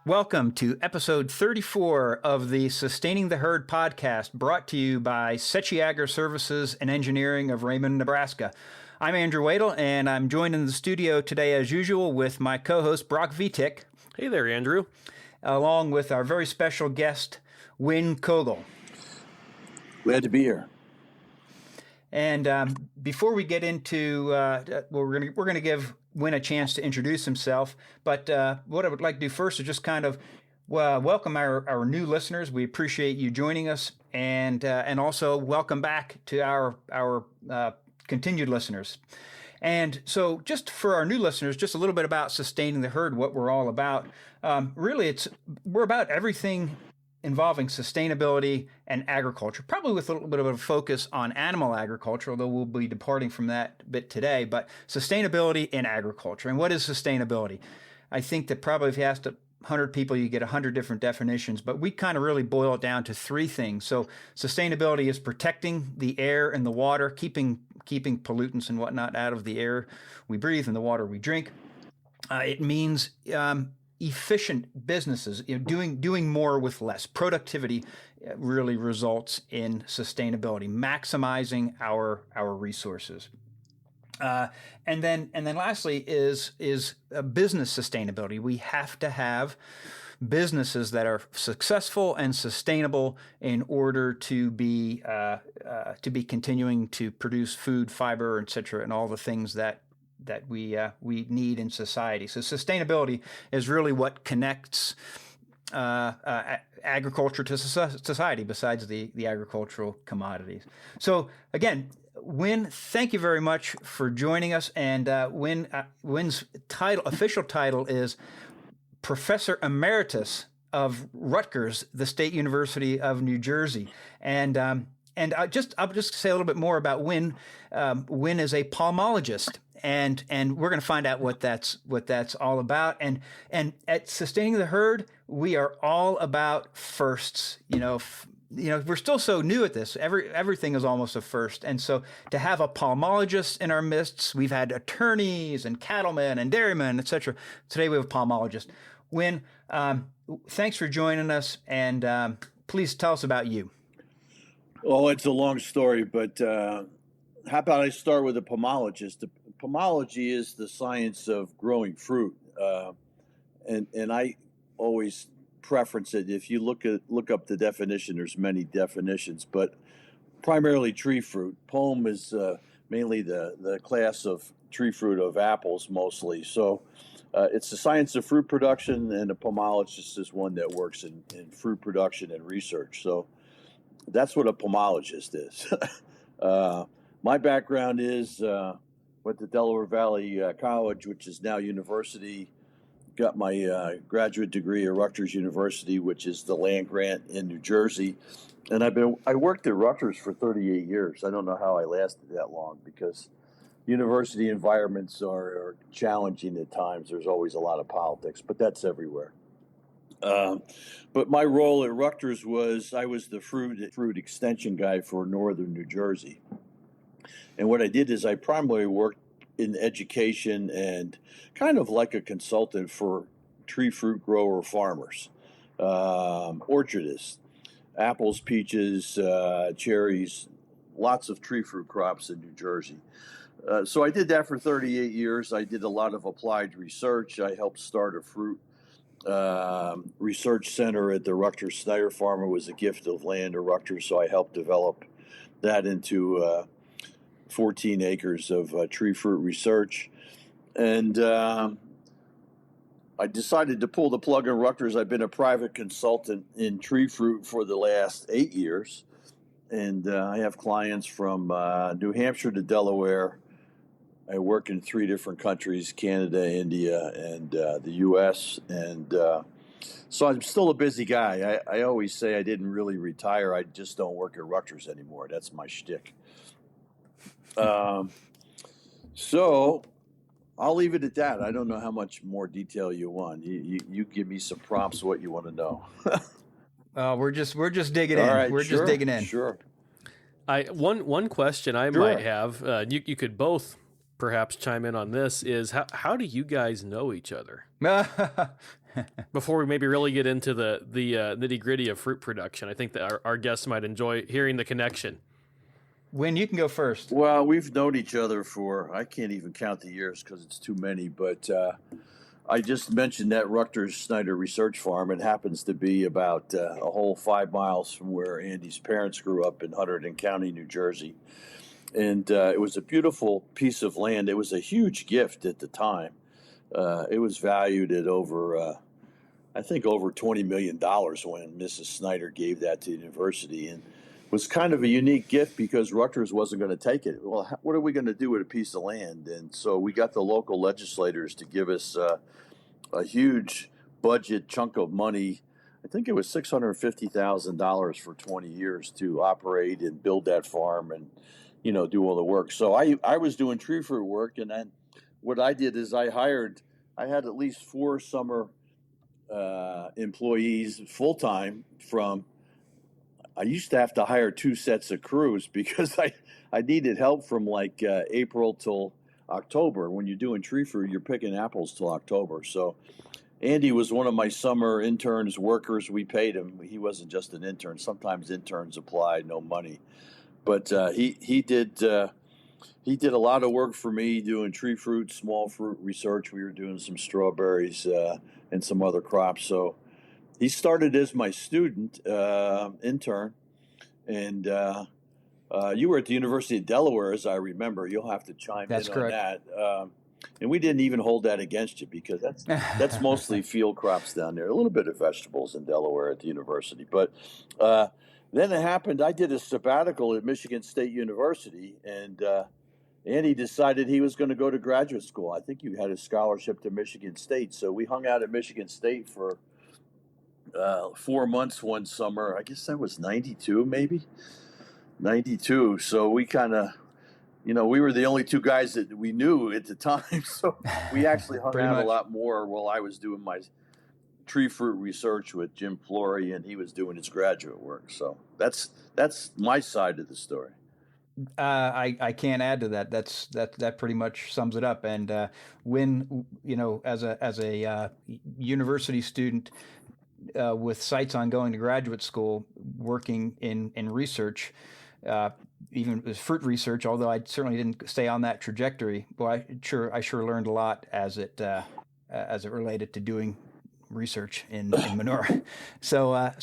Welcome to episode 34 of the Sustaining the Herd podcast, brought to you by Sechi Agri-Services and Engineering of Raymond, Nebraska. I'm Andrew Wadle, and I'm joined in the studio today, as usual, with my co-host, Brock Vitek. Hey there, Andrew. Along with our very special guest, Win Cowgill. Glad to be here. And before we get into, we're going to give Win a chance to introduce himself. But what I would like to do first is just kind of welcome our new listeners. We appreciate you joining us, and also welcome back to our continued listeners. And so, just for our new listeners, just a little bit about Sustaining the Herd, what we're all about. Really, we're about everything involving sustainability and agriculture, probably with a little bit of a focus on animal agriculture, although we'll be departing from that a bit today, but sustainability in agriculture. And what is sustainability? I think that probably if you asked 100 people, you get 100 different definitions, but we kind of really boil it down to three things. So sustainability is protecting the air and the water, keeping pollutants and whatnot out of the air we breathe and the water we drink. It means efficient businesses, doing more with less. Productivity really results in sustainability, maximizing our resources. And then lastly is business sustainability. We have to have businesses that are successful and sustainable in order to be continuing to produce food, fiber, etc., and all the things that we need in society. So sustainability is really what connects agriculture to society, besides the agricultural commodities. So again, Win, thank you very much for joining us. And Win's official title is Professor Emeritus of Rutgers, the State University of New Jersey. And I'll just say a little bit more about Win. Win is a pomologist, and we're going to find out what that's all about. And at Sustaining the Herd, we are all about firsts. We're still so new at this. Everything is almost a first. And so to have a pomologist in our midst, we've had attorneys and cattlemen and dairymen, etc. Today we have a pomologist. Win, thanks for joining us, and please tell us about you. Oh, it's a long story, but how about I start with a pomologist? Pomology is the science of growing fruit, and I always preference it. If you look up the definition, there's many definitions, but primarily tree fruit. Pom is mainly the class of tree fruit of apples mostly. So it's the science of fruit production, and a pomologist is one that works in fruit production and research. So that's what a pomologist is. My background is went to Delaware Valley College, which is now university. Got my graduate degree at Rutgers University, which is the land grant in New Jersey. And I worked at Rutgers for 38 years. I don't know how I lasted that long, because university environments are challenging at times. There's always a lot of politics, but that's everywhere. But my role at Rutgers was I was the fruit extension guy for northern New Jersey. And what I did is I primarily worked in education and kind of like a consultant for tree fruit grower farmers, orchardists, apples, peaches, cherries, lots of tree fruit crops in New Jersey. So I did that for 38 years. I did a lot of applied research. I helped start a fruit research center at the Rutgers Snyder Farm. It was a gift of land to Rutgers, so I helped develop that into 14 acres of tree fruit research. And I decided to pull the plug on Rutgers. I've been a private consultant in tree fruit for the last 8 years. And I have clients from New Hampshire to Delaware. I work in 3 different countries, Canada, India, and the U.S. And so I'm still a busy guy. I always say I didn't really retire. I just don't work at Rutgers anymore. That's my shtick. So I'll leave it at that. I don't know how much more detail you want. You give me some prompts, what you want to know. We're just digging in. Right, we're sure, just digging in. Sure. One question I might have, you could both perhaps chime in on this, is how do you guys know each other? Before we maybe really get into the nitty gritty of fruit production, I think that our guests might enjoy hearing the connection. Win, you can go first. Well, we've known each other for, I can't even count the years because it's too many, but I just mentioned that Rutgers Snyder Research Farm. It happens to be about a whole 5 miles from where Andy's parents grew up in Hunterdon County, New Jersey. And it was a beautiful piece of land. It was a huge gift at the time. It was valued at over, I think, over $20 million when Mrs. Snyder gave that to the university. And it was kind of a unique gift because Rutgers wasn't going to take it. Well, what are we going to do with a piece of land? And so we got the local legislators to give us a huge budget chunk of money. I think it was $650,000 for 20 years to operate and build that farm and, do all the work. So I was doing tree fruit work, and then what I did is I had at least 4 summer employees full time I used to have to hire 2 sets of crews because I needed help from like April till October. When you're doing tree fruit, you're picking apples till October. So Andy was one of my summer interns, workers. We paid him. He wasn't just an intern. Sometimes interns applied, no money. But he did a lot of work for me doing tree fruit, small fruit research. We were doing some strawberries and some other crops. So he started as my student intern, and you were at the University of Delaware, as I remember. You'll have to chime That's in correct. on that. And we didn't even hold that against you because that's mostly field crops down there. A little bit of vegetables in Delaware at the university, but then it happened. I did a sabbatical at Michigan State University, and Andy decided he was going to go to graduate school. I think you had a scholarship to Michigan State, so we hung out at Michigan State for 4 months one summer. I guess that was 92, maybe 92. So we kind of, we were the only 2 guys that we knew at the time. So we actually hung out a lot more while I was doing my tree fruit research with Jim Flory, and he was doing his graduate work. So that's my side of the story. I can't add to that. That pretty much sums it up. And when as a university student with sights on going to graduate school, working in research, even with fruit research, although I certainly didn't stay on that trajectory. Well, I sure learned a lot as it related to doing research in manure. So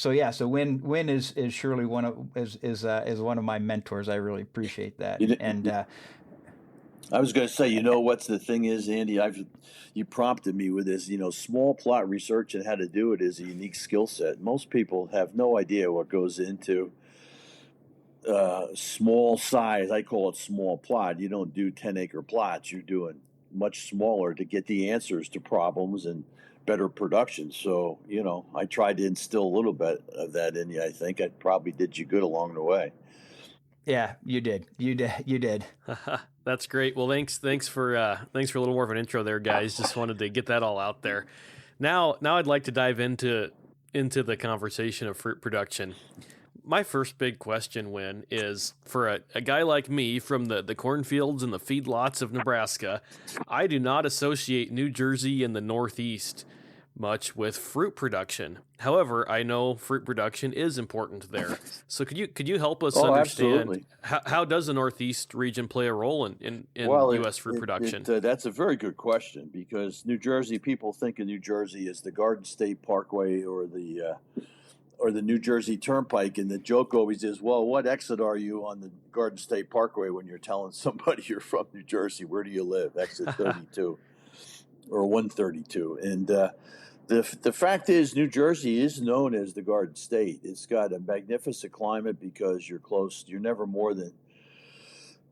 Win is surely one of my mentors. I really appreciate that. And I was going to say, what's the thing is, Andy, you prompted me with this, small plot research and how to do it is a unique skill set. Most people have no idea what goes into small size. I call it small plot. You don't do 10-acre plots. You're doing much smaller to get the answers to problems and better production. So, I tried to instill a little bit of that in you. I think I probably did you good along the way. Yeah, you did. That's great. Well, thanks for a little more of an intro there, guys. Just wanted to get that all out there. Now I'd like to dive into the conversation of fruit production. My first big question, Win, is for a guy like me from the cornfields and the feedlots of Nebraska, I do not associate New Jersey and the Northeast much with fruit production. However, I know fruit production is important there. So could you help us understand how does the Northeast region play a role in U.S. fruit production? That's a very good question because New Jersey, people think of New Jersey as the Garden State Parkway or the New Jersey Turnpike, and the joke always is, well, what exit are you on the Garden State Parkway when you're telling somebody you're from New Jersey? Where do you live? Exit 32 or 132. And the fact is, New Jersey is known as the Garden State. It's got a magnificent climate because you're close. You're never more than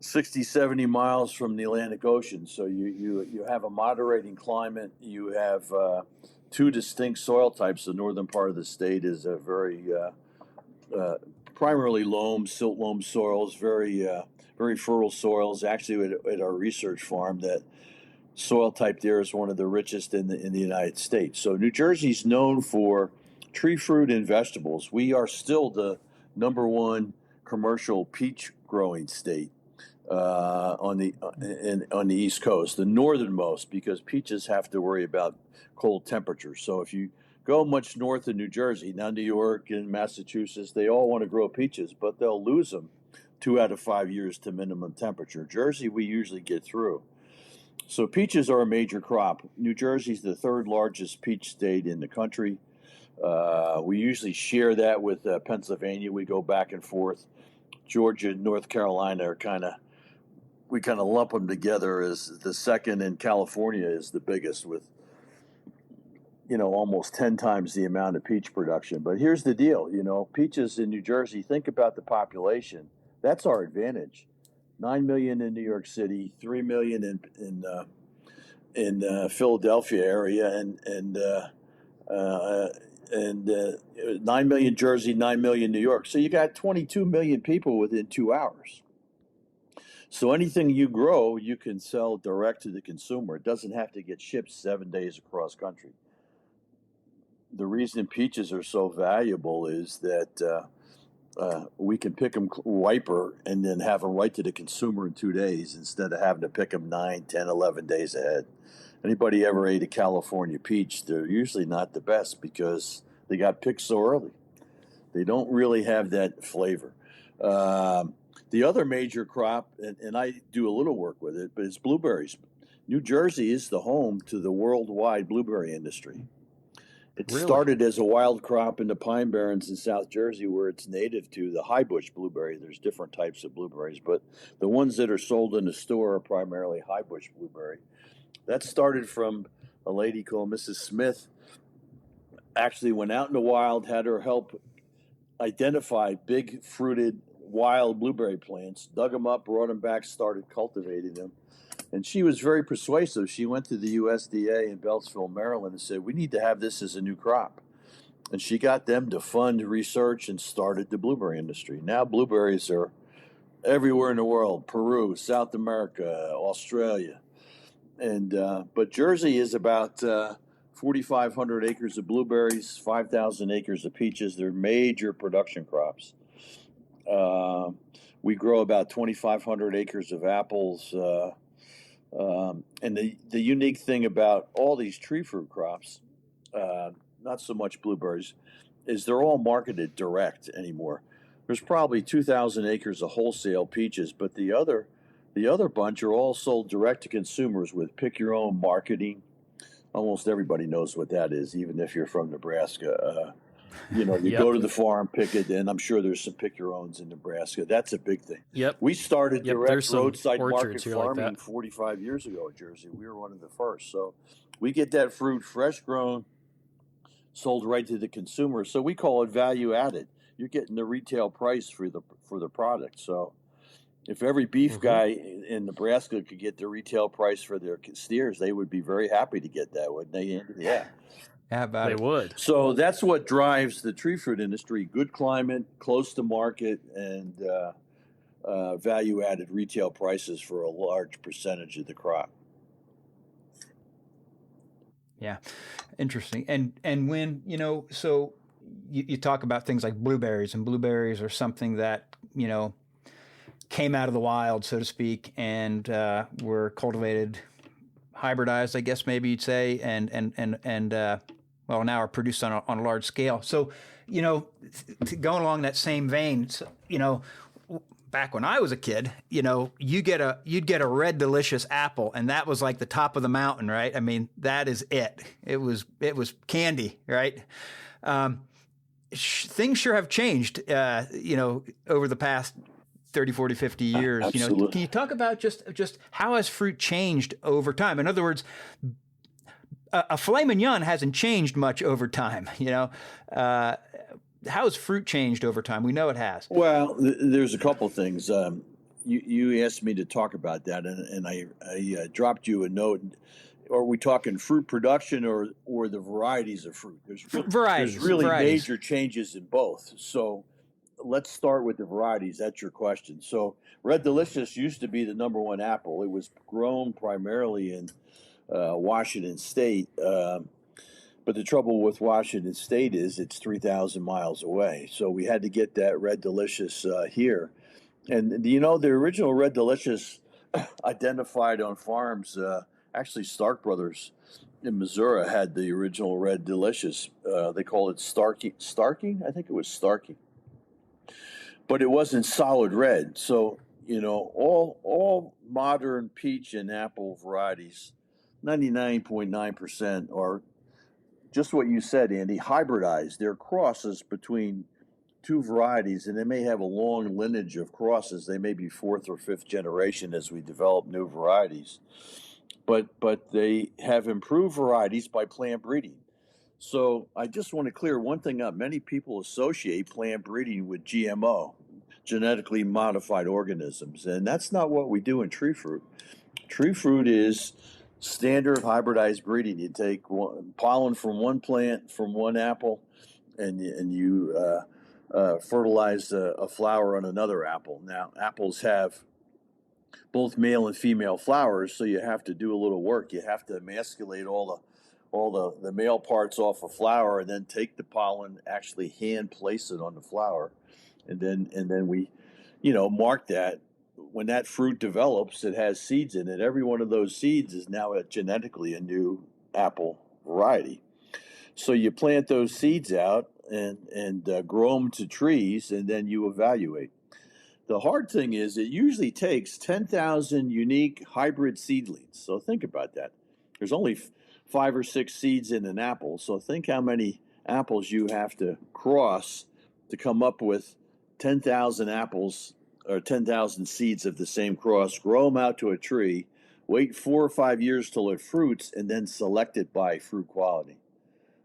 60, 70 miles from the Atlantic Ocean. So you have a moderating climate. You have 2 distinct soil types. The northern part of the state is a very primarily loam, silt loam soils, very fertile soils. Actually, at our research farm, that soil type there is one of the richest in the United States. So New Jersey's known for tree fruit and vegetables. We are still the #1 commercial peach growing state. on the East Coast, the northernmost, because peaches have to worry about cold temperatures. So if you go much north of New Jersey, now New York and Massachusetts, they all want to grow peaches, but they'll lose them 2 out of 5 years to minimum temperature. Jersey, we usually get through. So peaches are a major crop. New Jersey's the third largest peach state in the country. We usually share that with Pennsylvania. We go back and forth. Georgia and North Carolina are we kind of lump them together as the second, and California is the biggest with, almost 10 times the amount of peach production. But here's the deal, peaches in New Jersey, think about the population. That's our advantage. 9 million in New York City, 3 million in Philadelphia area, and 9 million Jersey, 9 million New York. So you got 22 million people within 2 hours. So anything you grow, you can sell direct to the consumer. It doesn't have to get shipped 7 days across country. The reason peaches are so valuable is that we can pick them riper and then have them right to the consumer in 2 days instead of having to pick them 9, 10, 11 days ahead. Anybody ever ate a California peach, they're usually not the best because they got picked so early. They don't really have that flavor. The other major crop, and I do a little work with it, but it's blueberries. New Jersey is the home to the worldwide blueberry industry. It started as a wild crop in the Pine Barrens in South Jersey, where it's native to the high bush blueberry. There's different types of blueberries, but the ones that are sold in the store are primarily high bush blueberry. That started from a lady called Mrs. Smith. Actually went out in the wild, had her help identify big fruited wild blueberry plants, dug them up, brought them back, started cultivating them. And she was very persuasive. She went to the USDA in Beltsville, Maryland, and said, we need to have this as a new crop. And she got them to fund research and started the blueberry industry. Now blueberries are everywhere in the world, Peru, South America, Australia. And but Jersey is about 4,500 acres of blueberries, 5,000 acres of peaches. They're major production crops. We grow about 2,500 acres of apples. And the unique thing about all these tree fruit crops, not so much blueberries, is they're all marketed direct anymore. There's probably 2,000 acres of wholesale peaches, but the other bunch are all sold direct to consumers with pick-your-own marketing. Almost everybody knows what that is, even if you're from Nebraska. You go to the farm, pick it, and I'm sure there's some pick-your-owns in Nebraska. That's a big thing. Yep. We started direct roadside market farming like 45 years ago in Jersey. We were one of the first. So we get that fruit fresh grown, sold right to the consumer. So we call it value added. You're getting the retail price for the product. So if every beef guy in Nebraska could get the retail price for their steers, they would be very happy to get that, wouldn't they? Yeah. How about They it? would. So that's what drives the tree fruit industry: good climate, close to market, and value-added retail prices for a large percentage of the crop. Yeah, interesting. And when so you talk about things like blueberries, and blueberries are something that came out of the wild, so to speak, and were cultivated, hybridized, I guess maybe you'd say, and well, now are produced on a large scale. So, going along that same vein, back when I was a kid, you'd get a red delicious apple, and that was like the top of the mountain, right? I mean, that is it. It was candy, right? Things sure have changed, over the past 30, 40, 50 years. Absolutely. Can you talk about just how has fruit changed over time? In other words, a filet mignon hasn't changed much over time. How has fruit changed over time? We know it has. Well, there's a couple things. You asked me to talk about that, and I dropped you a note. Are we talking fruit production or the varieties of fruit? Varieties. There's really varieties. major changes in both. So let's start with the varieties. That's your question. So Red Delicious used to be the number one apple. It was grown primarily in Washington State. But the trouble with Washington State is it's 3,000 miles away. So we had to get that Red Delicious here. And the original Red Delicious identified on farms, actually Stark Brothers in Missouri had the original Red Delicious. They call it Starking. I think it was Starking. But it wasn't solid red. So, all modern peach and apple varieties, 99.9% are just what you said, Andy, hybridized. They're crosses between two varieties, and they may have a long lineage of crosses. They may be fourth or fifth generation as we develop new varieties. But they have improved varieties by plant breeding. So I just want to clear one thing up. Many people associate plant breeding with GMO, genetically modified organisms, and that's not what we do in tree fruit. Tree fruit is standard hybridized breeding. You take pollen from one plant, from one apple, and you fertilize a flower on another apple. Now, apples have both male and female flowers, so you have to do a little work. You have to emasculate all the male parts off a flower, and then take the pollen, actually hand place it on the flower, and then we, mark that. When that fruit develops, it has seeds in it. Every one of those seeds is now genetically a new apple variety. So you plant those seeds out and grow them to trees, and then you evaluate. The hard thing is it usually takes 10,000 unique hybrid seedlings. So think about that. There's only 5 or 6 seeds in an apple. So think how many apples you have to cross to come up with 10,000 apples or 10,000 seeds of the same cross, grow them out to a tree, wait 4 or 5 years till it fruits, and then select it by fruit quality.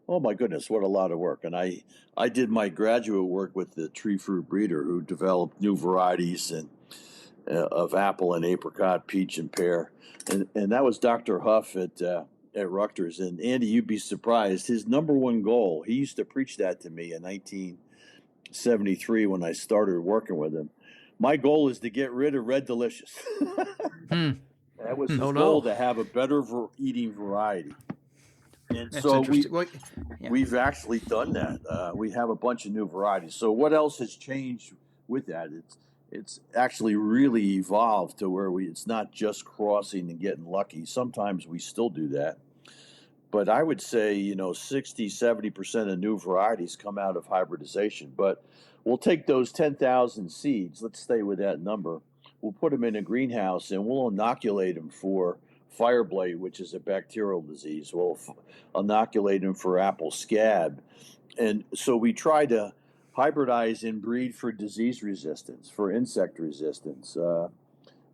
Oh my goodness, what a lot of work. And I did my graduate work with the tree fruit breeder who developed new varieties of apple and apricot, peach and pear. And that was Dr. Huff at Rutgers. And Andy, you'd be surprised. His number one goal, he used to preach that to me in 1973 when I started working with him. My goal is to get rid of Red Delicious. That was his goal, to have a better eating variety. And That's so interesting. we've actually done that. We have a bunch of new varieties. So what else has changed with that? It's actually really evolved to where it's not just crossing and getting lucky. Sometimes we still do that. But I would say, 60, 70% of new varieties come out of hybridization. But we'll take those 10,000 seeds, let's stay with that number. We'll put them in a greenhouse and we'll inoculate them for fire blight, which is a bacterial disease. We'll inoculate them for apple scab. And so we try to hybridize and breed for disease resistance, for insect resistance. A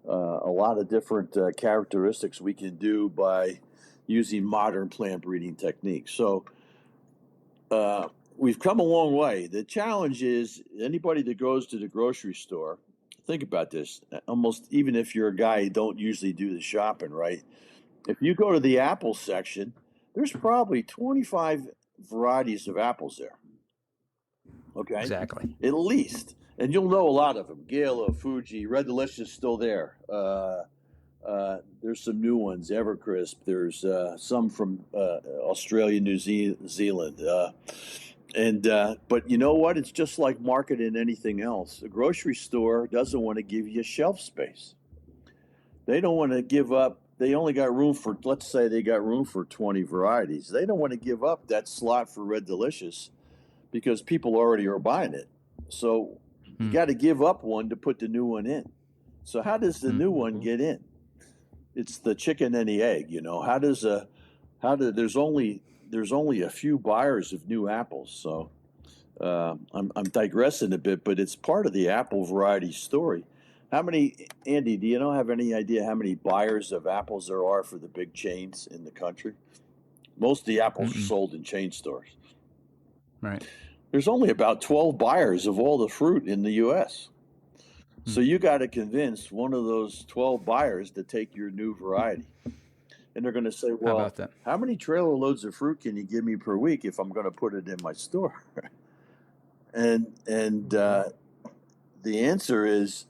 lot of different characteristics we can do by using modern plant breeding techniques. So we've come a long way. The challenge is anybody that goes to the grocery store, think about this. Almost even if you're a guy who don't usually do the shopping, right? If you go to the apple section, there's probably 25 varieties of apples there. Okay? Exactly. At least. And you'll know a lot of them. Gala, Fuji, Red Delicious still there. There's some new ones, Evercrisp. There's some from Australia, New Zealand. But you know what? It's just like marketing anything else. A grocery store doesn't want to give you shelf space. They don't want to give up. They only got room for, let's say they got room for 20 varieties. They don't want to give up that slot for Red Delicious because people already are buying it. So you got to give up one to put the new one in. So how does the new one get in? It's the chicken and the egg, there's only a few buyers of new apples. So I'm digressing a bit, but it's part of the apple variety story. How many, Andy, do you have any idea how many buyers of apples there are for the big chains in the country? Most of the apples are sold in chain stores. Right. There's only about 12 buyers of all the fruit in the U.S. So you got to convince one of those 12 buyers to take your new variety. And they're going to say, well, how many trailer loads of fruit can you give me per week if I'm going to put it in my store? and the answer is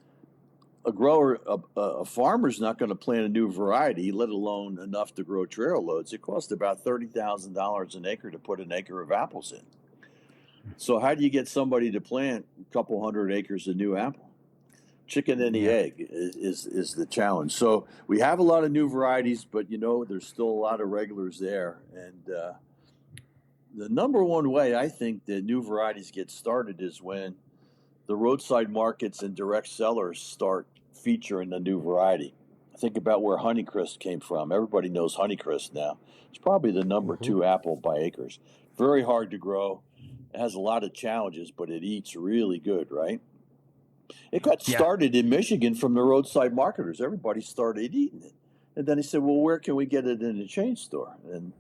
a farmer's not going to plant a new variety, let alone enough to grow trailer loads. It costs about $30,000 an acre to put an acre of apples in. So how do you get somebody to plant a couple hundred acres of new apple? chicken and the egg is the challenge. So we have a lot of new varieties, but there's still a lot of regulars there. And the number one way I think that new varieties get started is when the roadside markets and direct sellers start featuring a new variety. Think about where Honeycrisp came from. Everybody knows Honeycrisp now. It's probably the number 2 apple by acres. Very hard to grow. It has a lot of challenges, but it eats really good, right? It got started in Michigan from the roadside marketers. Everybody started eating it. And then he said, well, where can we get it in the chain store? And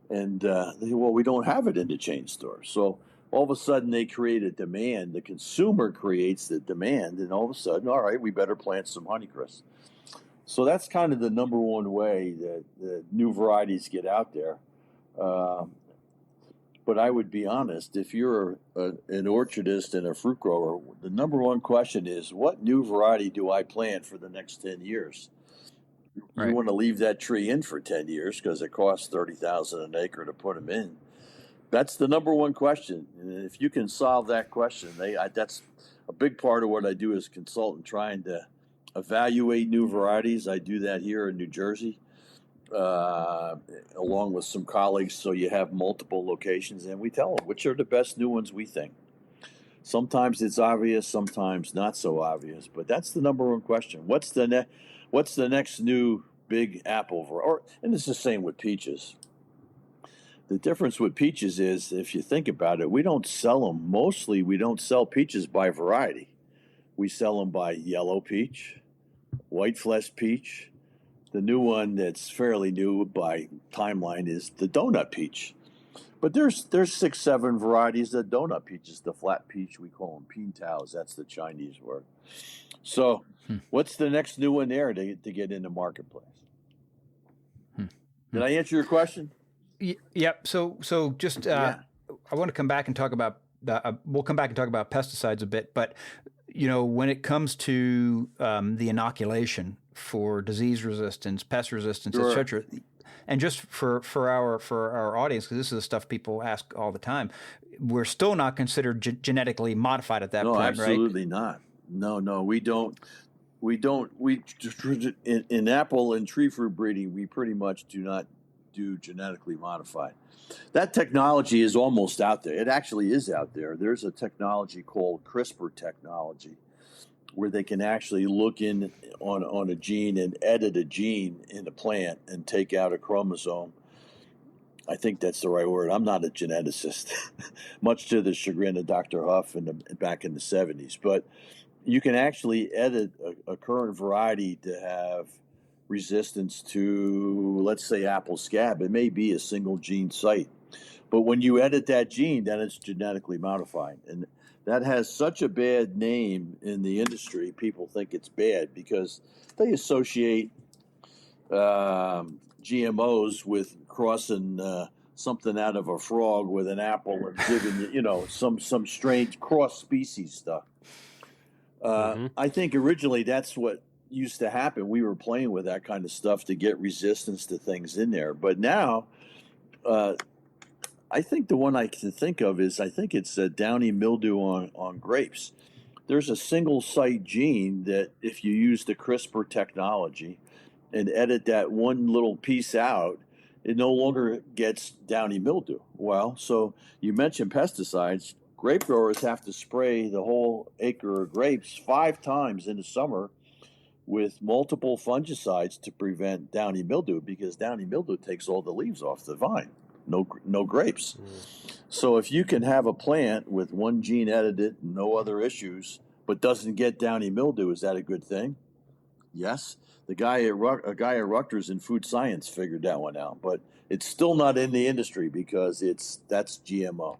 they said, well, we don't have it in the chain store. So all of a sudden they create a demand. The consumer creates the demand. And all of a sudden, all right, we better plant some Honeycrisp. So that's kind of the number one way that new varieties get out there. But I would be honest, if you're an orchardist and a fruit grower, the number one question is, what new variety do I plant for the next 10 years? Right. You want to leave that tree in for 10 years because it costs $30,000 an acre to put them in. That's the number one question. And if you can solve that question, that's a big part of what I do as a consultant, trying to evaluate new varieties. I do that here in New Jersey. Along with some colleagues, so you have multiple locations, and we tell them which are the best new ones we think. Sometimes it's obvious, sometimes not so obvious, but that's the number one question. What's the next new big apple and it's the same with peaches. The difference with peaches is, if you think about it, we don't sell them. Mostly, we don't sell peaches by variety. We sell them by yellow peach, white flesh peach. The new one that's fairly new by timeline is the donut peach. But there's 6, 7 varieties of donut peaches. The flat peach, we call them pingtaos. That's the Chinese word. So what's the next new one there to get in the marketplace? Did I answer your question? Yep. So just I want to come back and talk about we'll come back and talk about pesticides a bit, but when it comes to the inoculation for disease resistance, pest resistance, et cetera, and just for our audience, because this is the stuff people ask all the time, we're still not considered genetically modified at that point, right? No, absolutely not. No, we don't. In apple and tree fruit breeding, we pretty much do not do genetically modified. That technology is almost out there. It actually is out there. There's a technology called CRISPR technology, where they can actually look in on a gene and edit a gene in a plant and take out a chromosome. I think that's the right word. I'm not a geneticist, much to the chagrin of Dr. Huff back in the 70s. But you can actually edit a current variety to have resistance to, let's say, apple scab. It may be a single gene site. But when you edit that gene, then it's genetically modified. And that has such a bad name in the industry, people think it's bad because they associate GMOs with crossing something out of a frog with an apple and giving some strange cross-species stuff. I think originally that's what used to happen. We were playing with that kind of stuff to get resistance to things in there. But now, I think the one I can think of is, I think it's downy mildew on grapes. There's a single site gene that if you use the CRISPR technology and edit that one little piece out, it no longer gets downy mildew. Well, so you mentioned pesticides. Grape growers have to spray the whole acre of grapes 5 times in the summer with multiple fungicides to prevent downy mildew, because downy mildew takes all the leaves off the vine. No grapes. So if you can have a plant with one gene edited, no other issues, but doesn't get downy mildew, is that a good thing? Yes. A guy at Rutgers in food science figured that one out, but it's still not in the industry because that's GMO.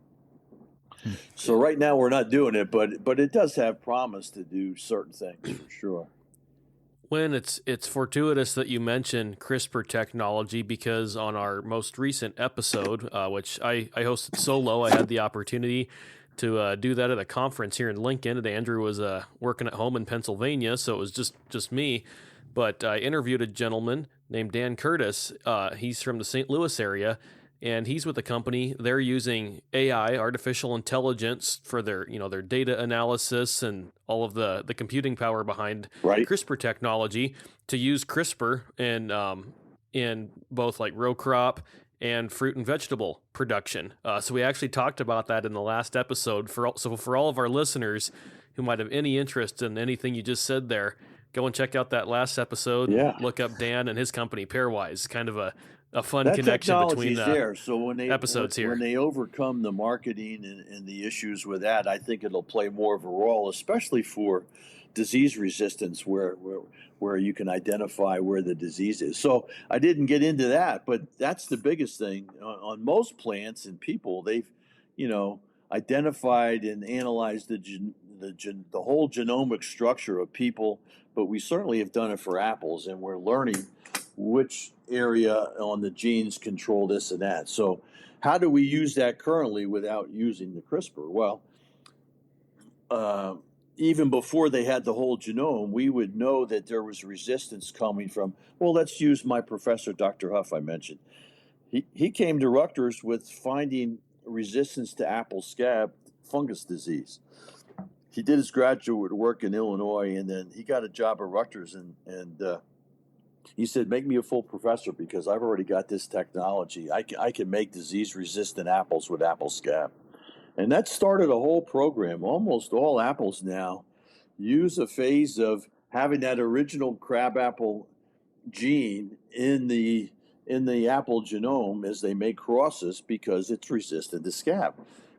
So right now we're not doing it, but it does have promise to do certain things for sure. When it's fortuitous that you mentioned CRISPR technology, because on our most recent episode, which I hosted solo, I had the opportunity to do that at a conference here in Lincoln. And Andrew was working at home in Pennsylvania, so it was just me. But I interviewed a gentleman named Dan Curtis. He's from the St. Louis area, and he's with a company. They're using AI, artificial intelligence, for their their data analysis and all of the computing power behind Right. CRISPR technology to use CRISPR in both like row crop and fruit and vegetable production. So we actually talked about that in the last episode. For all of our listeners who might have any interest in anything you just said there, go and check out that last episode. Yeah. Look up Dan and his company, Pairwise. Kind of a fun That connection between technology's there. So when episodes here. when they overcome the marketing and the issues with that, I think it'll play more of a role, especially for disease resistance, where you can identify where the disease is. So I didn't get into that, but that's the biggest thing on most plants and people. They've, identified and analyzed the whole genomic structure of people, but we certainly have done it for apples, and we're learning which area on the genes control this and that. So how do we use that currently without using the CRISPR? Well, even before they had the whole genome, we would know that there was resistance coming from, well, let's use my professor, Dr. Huff, I mentioned. He came to Rutgers with finding resistance to apple scab fungus disease. He did his graduate work in Illinois, and then he got a job at Rutgers, and he said, make me a full professor because I've already got this technology. I can make disease-resistant apples with apple scab. And that started a whole program. Almost all apples now use a phase of having that original crabapple gene in the apple genome as they make crosses because it's resistant to scab.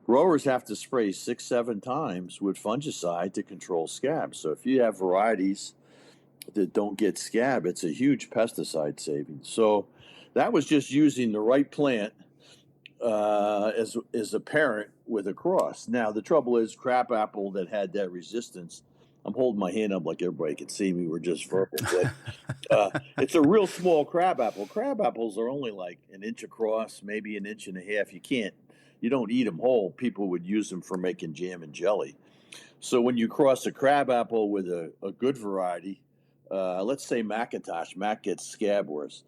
Growers have to spray 6-7 times with fungicide to control scab. So if you have varieties that don't get scab, it's a huge pesticide saving. So that was just using the right plant as a parent with a cross. Now the trouble is, crabapple that had that resistance. I'm holding my hand up like everybody can see me. We're just verbal, but it's a real small crabapple. Crabapples are only like an inch across, maybe an inch and a half. You don't eat them whole. People would use them for making jam and jelly. So when you cross a crabapple with a good variety, let's say Macintosh, Mac gets scab worse,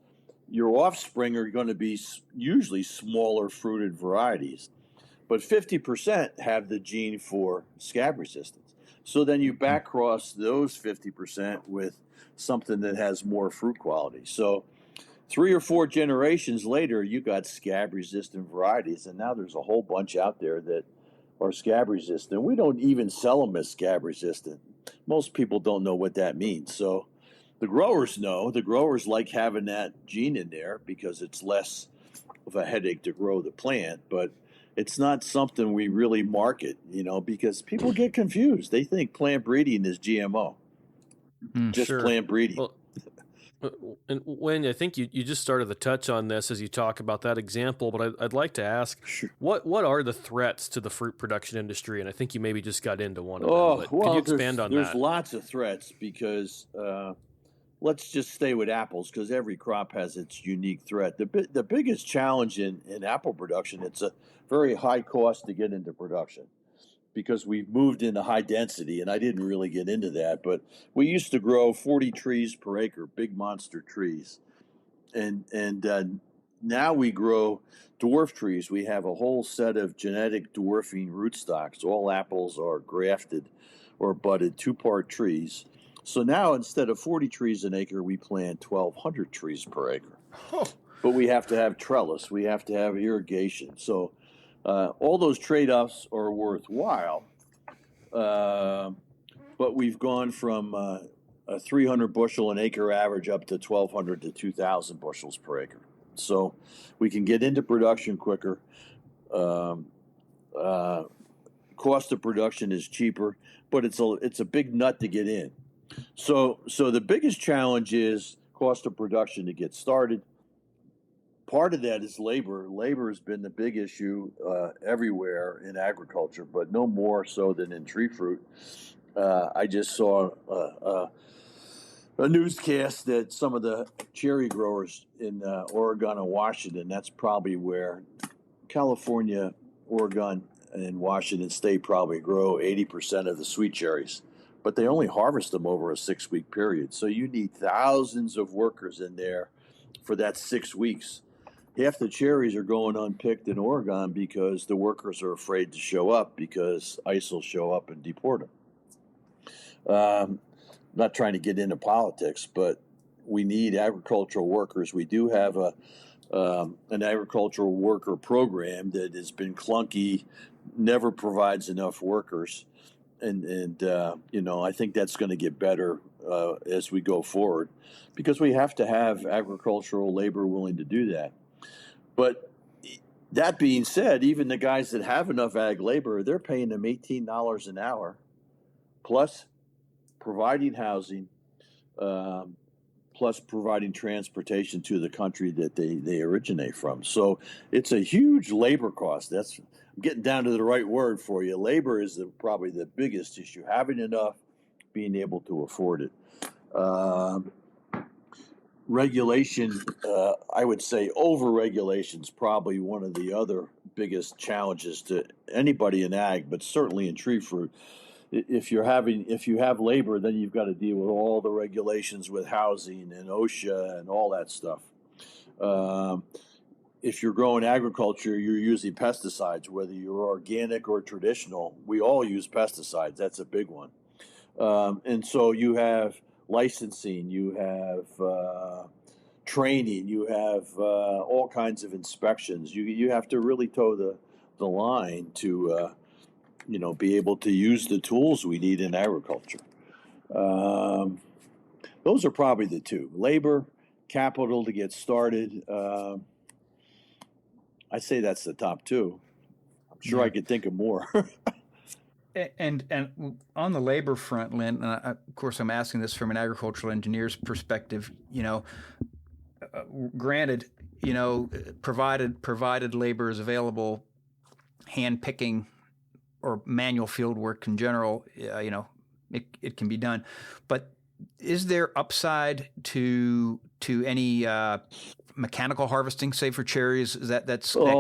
your offspring are going to be usually smaller fruited varieties, but 50% have the gene for scab resistance. So then you back cross those 50% with something that has more fruit quality. So 3 or 4 generations later, you got scab resistant varieties, and now there's a whole bunch out there that are scab resistant. We don't even sell them as scab resistant. Most people don't know what that means. So the growers know. The growers like having that gene in there because it's less of a headache to grow the plant, but it's not something we really market, because people get confused. They think plant breeding is GMO, just Sure. plant breeding. Well, and Wayne, I think you just started to touch on this as you talk about that example, but I'd like to ask, Sure. what are the threats to the fruit production industry? And I think you maybe just got into one of them, but Well, could you expand on there's that? lots of threats because let's just stay with apples because every crop has its unique threat. The biggest challenge in apple production, it's a very high cost to get into production because we've moved into high density, and I didn't really get into that, but we used to grow 40 trees per acre, big monster trees, and now we grow dwarf trees. We have a whole set of genetic dwarfing rootstocks. All apples are grafted or budded 2-part trees. So now instead of 40 trees an acre, we plant 1,200 trees per acre. Oh. But we have to have trellis, we have to have irrigation. So all those trade-offs are worthwhile. But we've gone from a 300 bushel an acre average up to 1,200 to 2,000 bushels per acre. So we can get into production quicker. Cost of production is cheaper, but it's a big nut to get in. So the biggest challenge is cost of production to get started. Part of that is labor. Labor has been the big issue everywhere in agriculture, but no more so than in tree fruit. I just saw a newscast that some of the cherry growers in Oregon and Washington, that's probably where California, Oregon, and Washington State probably grow 80% of the sweet cherries, but they only harvest them over a 6-week period. So you need thousands of workers in there for that 6 weeks. half the cherries are going unpicked in Oregon because the workers are afraid to show up because ICE will show up and deport them. Not trying to get into politics, but we need agricultural workers. We do have an agricultural worker program that has been clunky, never provides enough workers, and I think that's going to get better as we go forward, because we have to have agricultural labor willing to do that. But that being said, even the guys that have enough ag labor, they're paying them $18 an hour, plus providing housing, plus providing transportation to the country that they originate from. So it's a huge labor cost. I'm getting down to the right word for you. Labor is probably the biggest issue. Having enough, being able to afford it. Regulation, I would say over-regulation is probably one of the other biggest challenges to anybody in ag, but certainly in tree fruit. If you have labor, then you've got to deal with all the regulations with housing and OSHA and all that stuff. If you're growing agriculture, you're using pesticides, whether you're organic or traditional. We all use pesticides. That's a big one. And so you have licensing, you have training, you have all kinds of inspections. You have to really toe the line to be able to use the tools we need in agriculture. Those are probably the two: labor, capital to get started. I'd say that's the top two. I'm sure I could think of more. And on the labor front, Lynn, of course, I'm asking this from an agricultural engineer's perspective. Granted, provided labor is available, hand picking or manual field work in general, it can be done. But is there upside to any mechanical harvesting, say for cherries, that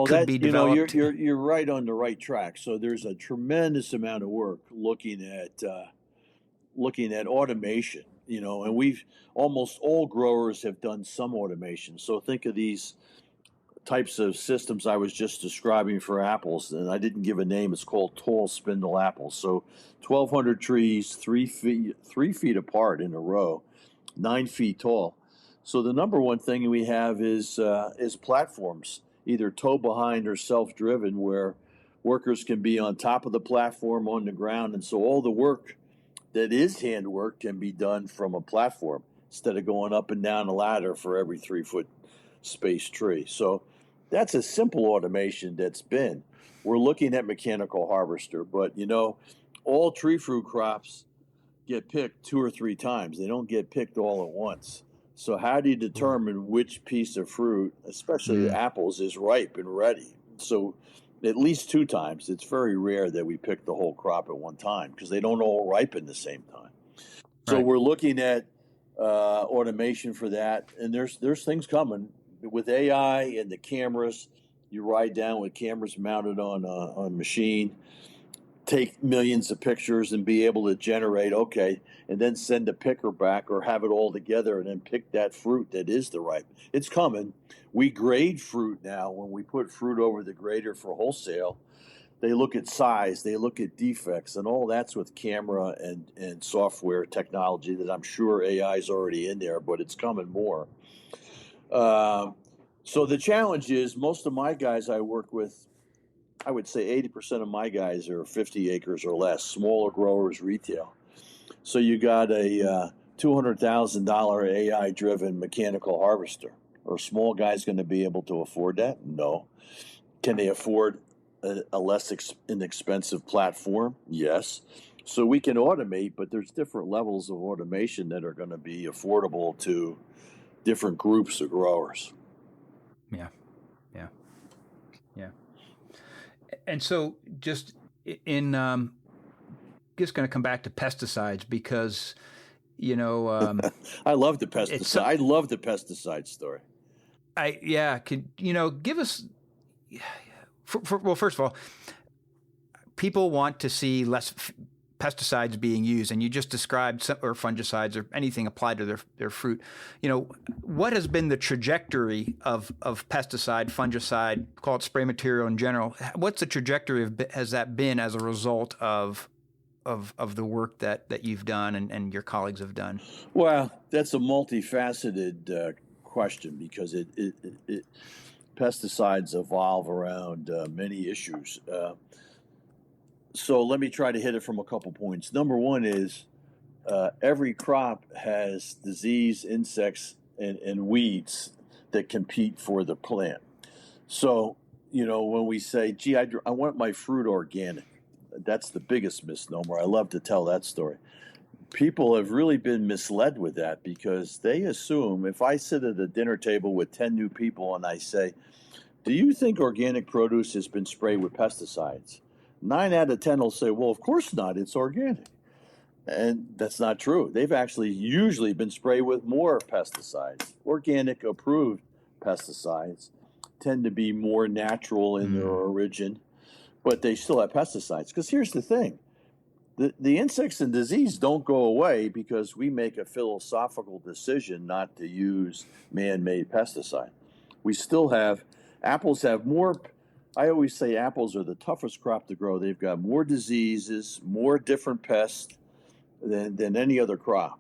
could be developed? You're right on the right track. So there's a tremendous amount of work looking at automation. And we've almost all growers have done some automation. So think of these types of systems I was just describing for apples, and I didn't give a name. It's called tall spindle apples. So 1,200 trees, 3 feet apart in a row, 9 feet tall. So the number one thing we have is platforms, either tow behind or self-driven, where workers can be on top of the platform on the ground, and so all the work that is handwork can be done from a platform instead of going up and down a ladder for every 3-foot space tree. So that's a simple automation that's been. We're looking at mechanical harvester, but all tree fruit crops get picked 2 or 3 times. They don't get picked all at once. So how do you determine which piece of fruit, especially apples, is ripe and ready? So at least 2 times. It's very rare that we pick the whole crop at one time because they don't all ripen the same time. So We're looking at automation for that, and there's things coming with AI and the cameras. You ride down with cameras mounted on a machine, take millions of pictures and be able to generate, and then send a picker back or have it all together and then pick that fruit that is the ripe. It's coming. We grade fruit now. When we put fruit over the grader for wholesale, they look at size, they look at defects, and all that's with camera and software technology that I'm sure AI is already in there, but it's coming more. So the challenge is, most of my guys I work with, I would say 80% of my guys are 50 acres or less, smaller growers, retail. So you got a $200,000 AI-driven mechanical harvester. Are small guys going to be able to afford that? No. Can they afford a less inexpensive platform? Yes. So we can automate, but there's different levels of automation that are going to be affordable to different groups of growers. Yeah. And so just going to come back to pesticides because, I love the pesticide. I love the pesticide story. Give us, well, first of all, people want to see less pesticides being used, and you just described or fungicides or anything applied to their fruit. What has been the trajectory of pesticide, fungicide, call it spray material in general? What's the trajectory has that been as a result of the work that you've done and your colleagues have done? Well, that's a multifaceted question because pesticides evolve around many issues. So let me try to hit it from a couple points. Number one is every crop has disease, insects, and weeds that compete for the plant. So, when we say, gee, I want my fruit organic, that's the biggest misnomer. I love to tell that story. People have really been misled with that because they assume if I sit at a dinner table with 10 new people and I say, do you think organic produce has been sprayed with pesticides? 9 out of 10 will say, well, of course not, it's organic. And that's not true. They've actually usually been sprayed with more pesticides. Organic approved pesticides tend to be more natural in their origin, but they still have pesticides. Because here's the thing. The insects and disease don't go away because we make a philosophical decision not to use man-made pesticide. We still have, apples have more, I always say apples are the toughest crop to grow. They've got more diseases, more different pests than any other crop.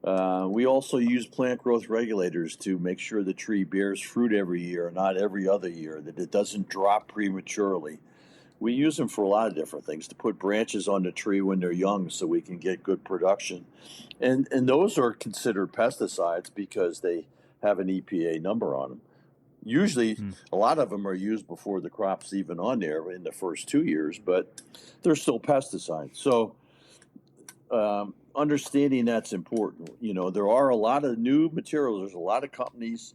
We also use plant growth regulators to make sure the tree bears fruit every year, not every other year, that it doesn't drop prematurely. We use them for a lot of different things, to put branches on the tree when they're young so we can get good production. And those are considered pesticides because they have an EPA number on them. Usually, a lot of them are used before the crop's even on there in the first 2 years, but they're still pesticides. So understanding that's important. There are a lot of new materials. There's a lot of companies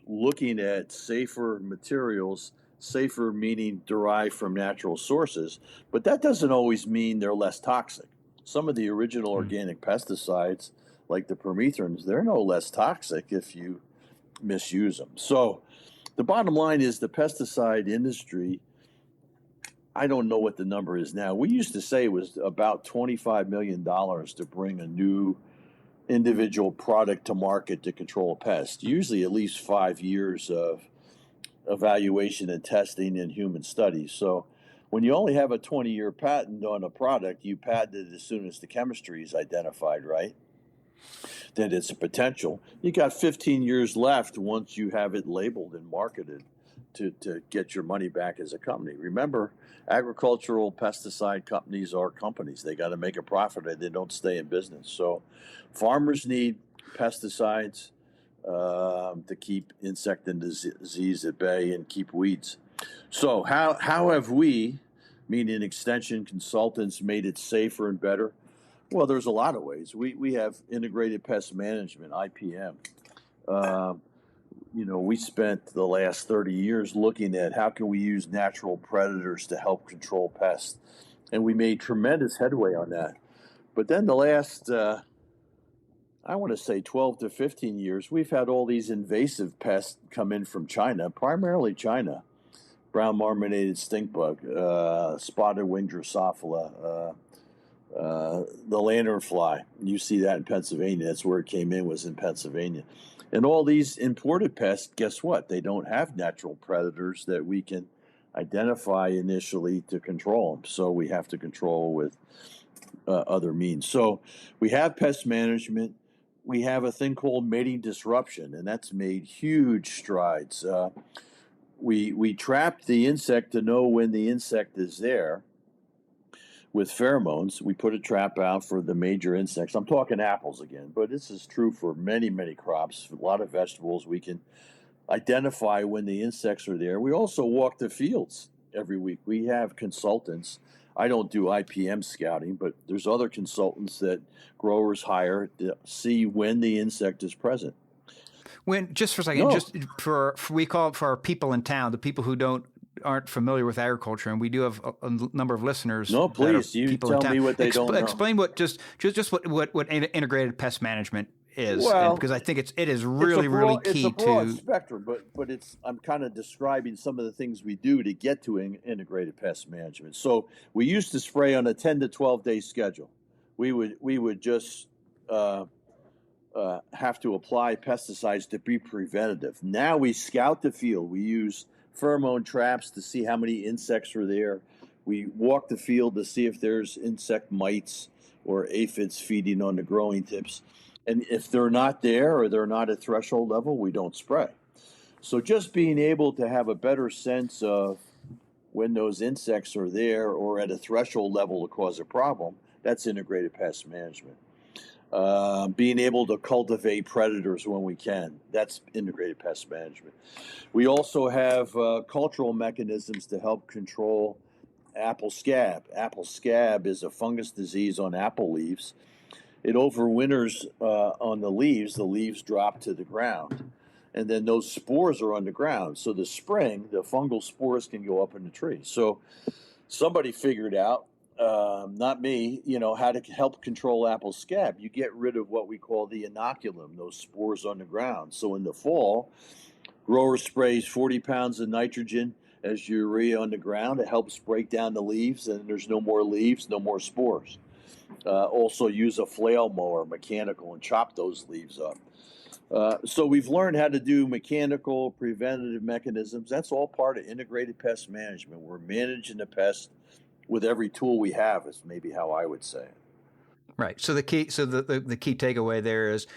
looking at safer materials. Safer meaning derived from natural sources, but that doesn't always mean they're less toxic. Some of the original organic pesticides, like the permethrins, they're no less toxic if you misuse them. So the bottom line is the pesticide industry, I don't know what the number is now. We used to say it was about $25 million to bring a new individual product to market to control a pest, usually at least 5 years of evaluation and testing in human studies. So when you only have a 20-year patent on a product, you patent it as soon as the chemistry is identified, right? Then it's a potential. You got 15 years left once you have it labeled and marketed to get your money back as a company. Remember, agricultural pesticide companies are companies. They got to make a profit or they don't stay in business. So farmers need pesticides to keep insect and disease at bay and keep weeds. So how have we, meaning extension consultants, made it safer and better? Well, there's a lot of ways. We have integrated pest management, IPM. We spent the last 30 years looking at how can we use natural predators to help control pests. And we made tremendous headway on that. But then the last I want to say 12 to 15 years, we've had all these invasive pests come in from China, primarily China. Brown marmorated stink bug, spotted wing Drosophila, the lanternfly. You see that in Pennsylvania. That's where it came in, was in Pennsylvania. And all these imported pests, guess what? They don't have natural predators that we can identify initially to control them. So we have to control with other means. So we have pest management. We have a thing called mating disruption, and that's made huge strides. We trap the insect to know when the insect is there with pheromones. We put a trap out for the major insects. I'm talking apples again, but this is true for many, many crops. A lot of vegetables, we can identify when the insects are there. We also walk the fields every week. We have consultants. I don't do IPM scouting, but there's other consultants that growers hire to see when the insect is present. Just for a second, just for we call it for our people in town, the people who aren't familiar with agriculture, and we do have a number of listeners. No, please, you tell me what they don't know. Explain what just what integrated pest management is, and Well, because I think it is it's a really really broad, it's key a broad to. spectrum, but I'm kind of describing some of the things we do to get to integrated pest management. So we used to spray on a 10 to 12 day schedule. We would just have to apply pesticides to be preventative. Now we scout the field. We use pheromone traps to see how many insects are there. We walk the field to see if there's insect mites or aphids feeding on the growing tips. And if they're not there or they're not at threshold level, we don't spray. So just being able to have a better sense of when those insects are there or at a threshold level to cause a problem, that's integrated pest management. Being able to cultivate predators when we can, that's integrated pest management. We also have cultural mechanisms to help control apple scab. Apple scab is a fungus disease on apple leaves. It overwinters on the leaves drop to the ground, and then those spores are on the ground. So the spring, the fungal spores can go up in the tree. So somebody figured out, not me, how to help control apple scab. You get rid of what we call the inoculum, those spores on the ground. So in the fall, grower sprays 40 pounds of nitrogen as urea on the ground. It helps break down the leaves, and there's no more leaves, no more spores. Also use a flail mower, mechanical, and chop those leaves up. So we've learned how to do mechanical preventative mechanisms. That's all part of integrated pest management. We're managing the pest with every tool we have, is maybe how I would say it. Right. So the key takeaway there is,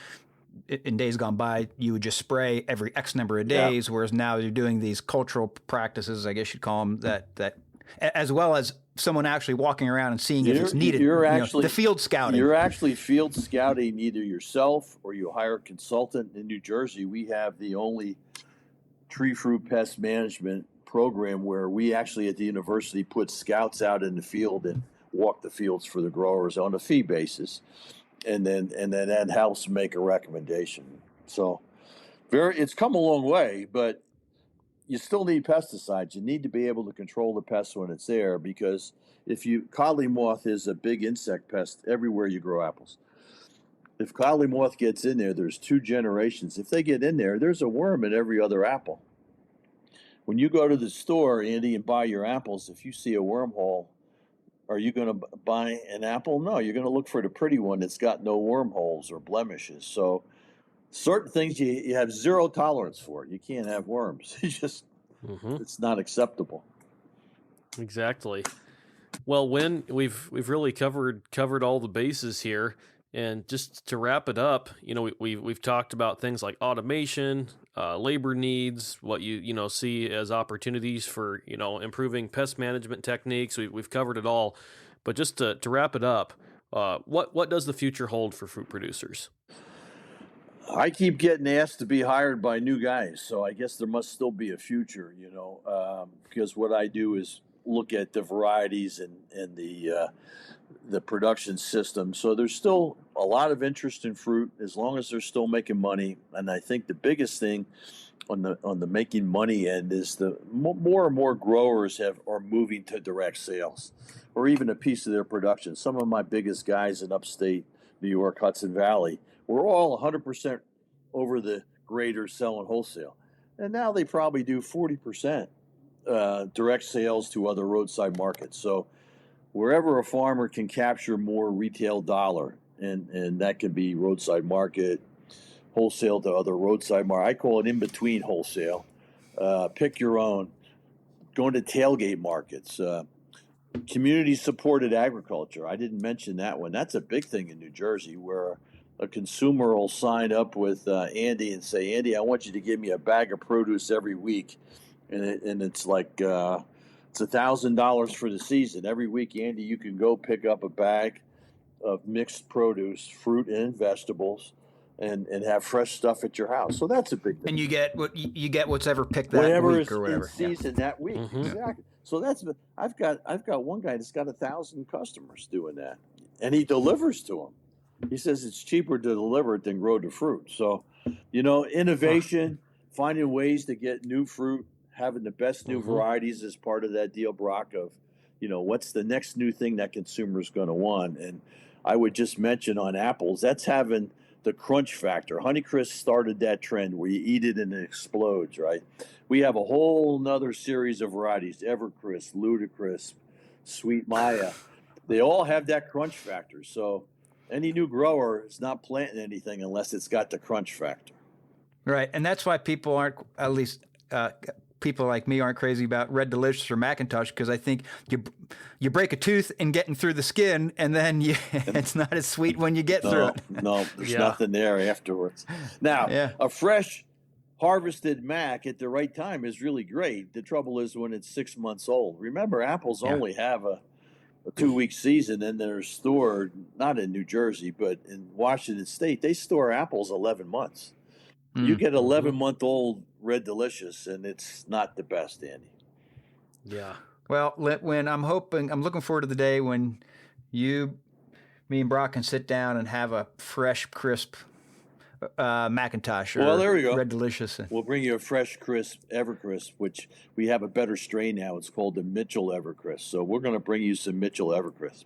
in days gone by, you would just spray every X number of days, whereas now you're doing these cultural practices, I guess you'd call them, that as well as someone actually walking around and seeing if it's needed. The field scouting. You're actually field scouting either yourself or you hire a consultant. In New Jersey, we have the only tree fruit pest management program where we actually at the university put scouts out in the field and walk the fields for the growers on a fee basis. And then that helps make a recommendation. So it's come a long way, but you still need pesticides. You need to be able to control the pest when it's there, because codling moth is a big insect pest everywhere you grow apples. If codling moth gets in there, there's 2 generations. If they get in there, there's a worm in every other apple. When you go to the store, Andy, and buy your apples, if you see a wormhole, are you going to buy an apple? No, you're going to look for the pretty one that's got no wormholes or blemishes. So certain things you have zero tolerance for. You can't have worms. It's not acceptable. Exactly. Well, Win, we've really covered all the bases here, and just to wrap it up, we've talked about things like automation, labor needs, what you see as opportunities for improving pest management techniques. We've covered it all, but just to wrap it up, what does the future hold for fruit producers? I keep getting asked to be hired by new guys, so I guess there must still be a future, because what I do is look at the varieties and the production system. So there's still a lot of interest in fruit as long as they're still making money. And I think the biggest thing on the making money end is the more and more growers are moving to direct sales, or even a piece of their production. Some of my biggest guys in upstate New York, Hudson Valley, were all 100% over the grader selling wholesale. And now they probably do 40% direct sales to other roadside markets. So wherever a farmer can capture more retail dollar, and that can be roadside market, wholesale to other roadside market. I call it in between wholesale. Pick your own. Going to tailgate markets. Community supported agriculture. I didn't mention that one. That's a big thing in New Jersey, where a consumer will sign up with Andy and say, Andy, I want you to give me a bag of produce every week. And it's like it's $1,000 for the season. Every week, Andy, you can go pick up a bag of mixed produce, fruit and vegetables, and have fresh stuff at your house. So that's a big thing. And you get what's ever picked that week or whatever. In season that week. Mm-hmm. Exactly. So I've got one guy that's got 1,000 customers doing that, and he delivers to them. He says it's cheaper to deliver it than grow the fruit. So, innovation, finding ways to get new fruit, having the best new varieties is part of that deal, Brock, of, what's the next new thing that consumer's going to want. And I would just mention on apples, that's having the crunch factor. Honeycrisp started that trend where you eat it and it explodes, right? We have a whole nother series of varieties, Evercrisp, Ludicrisp, Sweet Maya. They all have that crunch factor. So any new grower is not planting anything unless it's got the crunch factor. Right, and that's why people aren't, at least people like me, aren't crazy about Red Delicious or Macintosh, because I think you break a tooth in getting through the skin, and then it's not as sweet when you get through it. No, there's nothing there afterwards. Now, a fresh harvested Mac at the right time is really great. The trouble is when it's 6 months old. Remember, apples only have a 2-week season, and they're stored, not in New Jersey, but in Washington State, they store apples 11 months. You get 11-month-old Red Delicious, and it's not the best, Andy. Yeah. Well, when I'm looking forward to the day when me and Brock can sit down and have a fresh, crisp Macintosh or there we go. Red Delicious. We'll bring you a fresh, crisp Evercrisp, which we have a better strain now. It's called the Mitchell Evercrisp. So we're going to bring you some Mitchell Evercrisp.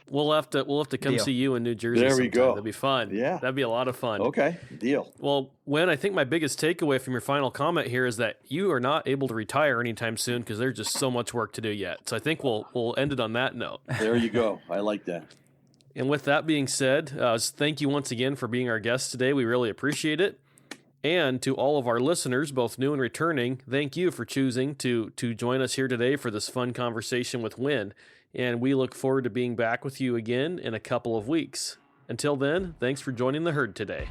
We'll have to come see you in New Jersey. There we go. That'd be fun. Yeah, that'd be a lot of fun. Okay, deal. Well, Win, I think my biggest takeaway from your final comment here is that you are not able to retire anytime soon because there's just so much work to do yet. So I think we'll end it on that note. There you go. I like that. And with that being said, thank you once again for being our guest today. We really appreciate it. And to all of our listeners, both new and returning, thank you for choosing to join us here today for this fun conversation with Win. And we look forward to being back with you again in a couple of weeks. Until then, thanks for joining the herd today.